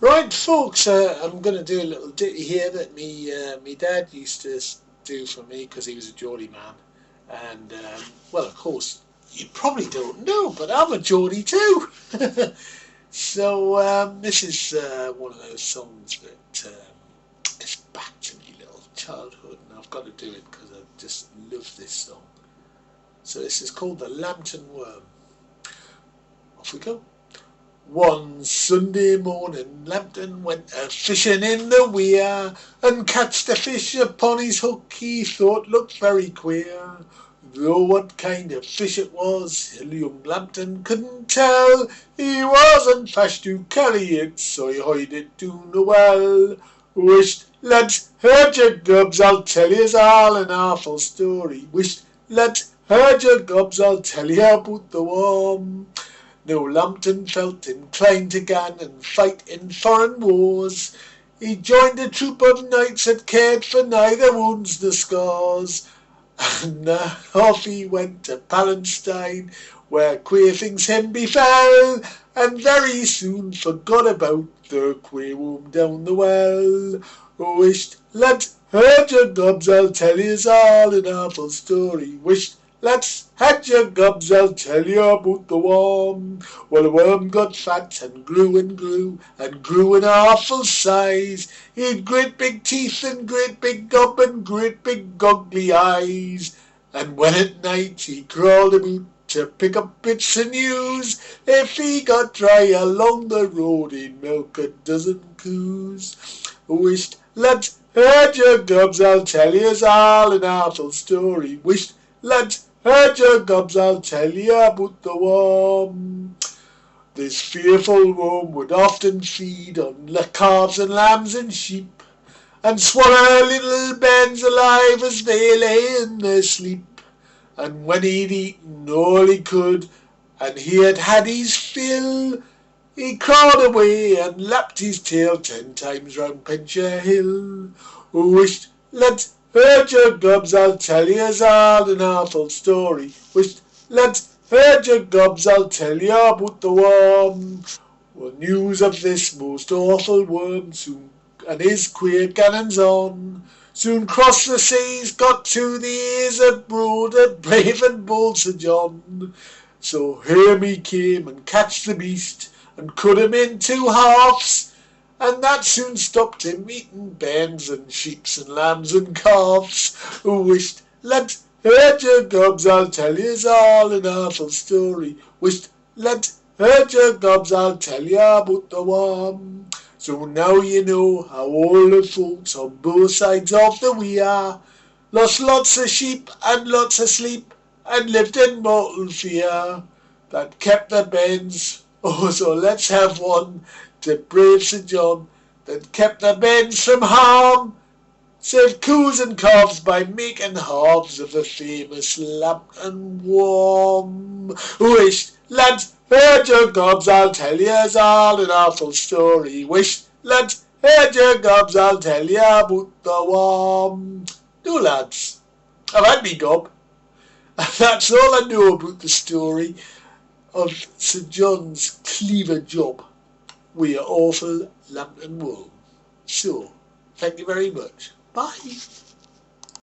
Right, folks, I'm going to do a little ditty here that me dad used to do for me because he was a Geordie man. And, well, of course, you probably don't know, but I'm a Geordie too. So this is one of those songs that is back to me little childhood, and I've got to do it because I just love this song. So this is called the Lambton Worm. Off we go. One Sunday morning, Lambton went a-fishing in the weir, and catched a fish upon his hook he thought looked very queer. Though what kind of fish it was, young Lambton couldn't tell. He wasn't fashed to carry it, so he hoyed it to the well. Wisht, lads, heard your gubs, I'll tell yous all an awful story. Wisht, lads, heard your gubs, I'll tell you about the worm. Now Lambton felt inclined to gan and fight in foreign wars. He joined a troop of knights that cared for neither wounds nor scars. And off he went to Palestine, where queer things him befell, and very soon forgot about the queer worm down the well. Wisht, lads, heard your gobs, I'll tell yous all an awful story. Wisht, lads, had your gobs, I'll tell you about the worm. Well, the worm got fat and grew and grew, and grew in awful size. He'd great big teeth and great big gob and great big goggly eyes. And when at night he crawled about to pick up bits of news, if he got dry along the road he'd milk a dozen coos. Wisht, lads, heard your gobs, I'll tell yous all an awful story. Wisht, lads, heard your gobs, I'll tell you about the worm. This fearful worm would often feed on calves and lambs and sheep, and swallow little bairns alive as they lay in their sleep. And when he'd eaten all he could, and he had had his fill, he crawled away and lapped his tail 10 times round Pincher Hill. Wisht, lads, heard your gobs, I'll tell yous all an awful story. Wisht, lads, heard your gobs, I'll tell you about the worm. Well, news of this most awful worm soon, and his queer cannons on, soon crossed the seas, got to the ears of broad and brave and bold Sir John. So here he came and catched the beast, and cut him in 2 halves, and that soon stopped him eating bairns and sheeps and lambs and calves. Wisht, lads, heard your gobs, I'll tell yous all an awful story. Wisht, lads, heard your gobs, I'll tell you about the worm. So now you know how all the folks on both sides of the weir lost lots of sheep and lots of sleep, and lived in mortal fear. That kept the bairns, oh, so let's have one to brave Sir John, that kept the bairns from harm, saved coos and calves by making halves of the famous Lambton Worm. Wisht, lads, heard your gobs, I'll tell yous all an awful story. Wisht, lads, heard your gobs, I'll tell you about the worm. No, lads, I've had me gob. And that's all I know about the story of Sir John's clever job with your awful Lambton Worm. So, thank you very much. Bye.